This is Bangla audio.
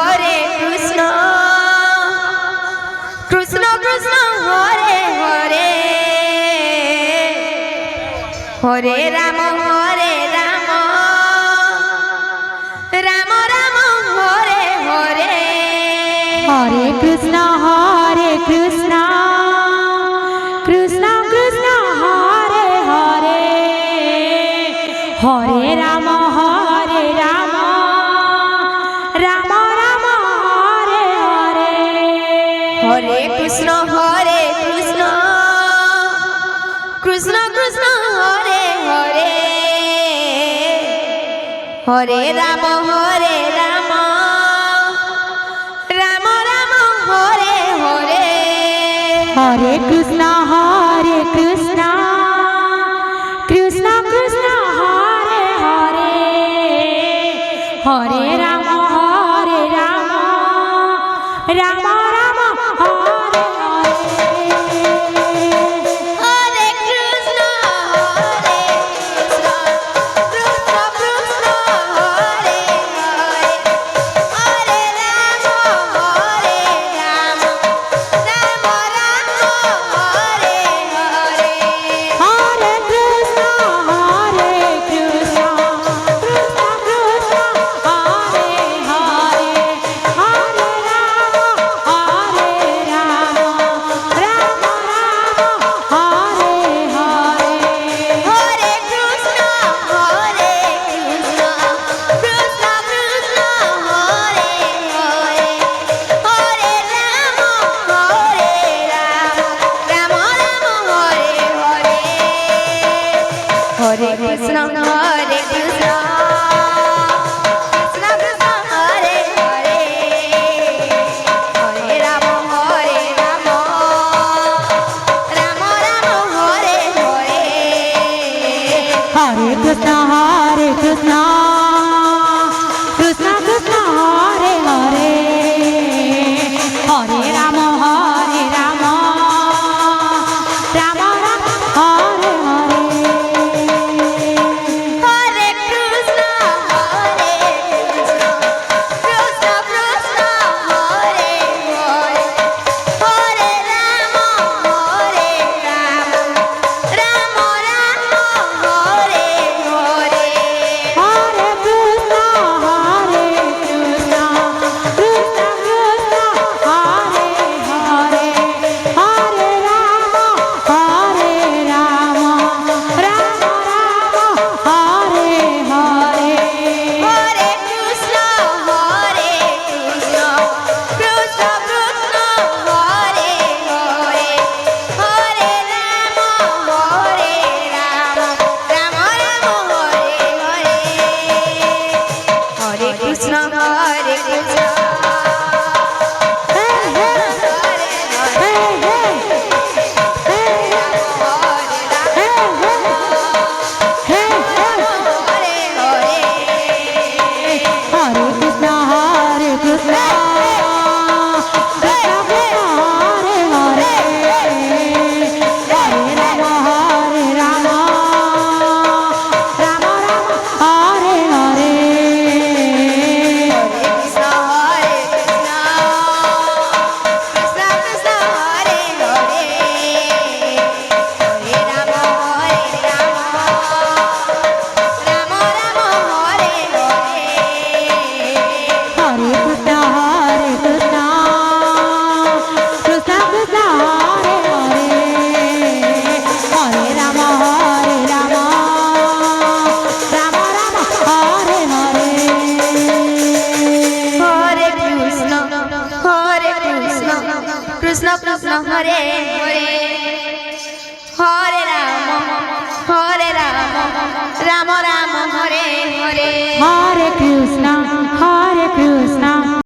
হরে কৃষ্ণ কৃষ্ণ কৃষ্ণ হরে হরে হরে রাম রাম রাম হরে হরে হরে কৃষ্ণ কৃষ্ণ কৃষ্ণ হরে হরে হরে রাম রাম রাম হরে হরে হরে কৃষ্ণ কৃষ্ণ কৃষ্ণ হরে হরে হরে রাম রাম রাম হরে হরে হরে কৃষ্ণ কৃষ্ণ কৃষ্ণ কৃষ্ণ হরে হরে হরে রাম রাম রাম হরে হরে কৃষ্ণ কৃষ্ণ কৃষ্ণ হরে হরে হরে রাম রাম রাম হরে হরে হরে কৃষ্ণ কৃষ্ণ কৃষ্ণ কৃষ্ণ হরে হরে হরে রাম রাম রাম হরে হরে হরে কৃষ্ণ কৃষ্ণ কৃষ্ণ কৃষ্ণ হরে হরে হরে রাম রাম রাম হরে হরে হরে কৃষ্ণ কৃষ্ণ কৃষ্ণ কৃষ্ণ হরে হরে হরে রাম রাম রাম হরে হরে হরে কৃষ্ণ কৃষ্ণ কৃষ্ণ কৃষ্ণ হরে হরে হরে রাম রাম রাম হরে হরে হরে কৃষ্ণ কৃষ্ণ কৃষ্ণ কৃষ্ণ হরে হরে হরে রাম রাম রাম হরে হরে হরে কৃষ্ণ কৃষ্ণ কৃষ্ণ কৃষ্ণ হরে হরে হরে রাম রাম রাম হরে হরে হরে কৃষ্ণ কৃষ্ণ কৃষ্ণ কৃষ্ণ হরে হরে হরে রাম রাম রাম হরে হরে হরে কৃষ্ণ কৃষ্ণ হে হে হে হে হে হরে কৃষ্ণ কৃষ্ণ কৃষ্ণ কৃষ্ণ হরে হরে হরে রাম রাম রাম হরে হরে হরে কৃষ্ণ কৃষ্ণ কৃষ্ণ কৃষ্ণ হরে হরে হরে রাম রাম রাম হরে হরে কৃষ্ণ কৃষ্ণ হরে হরে হরে রাম রাম রাম হরে হরে হরে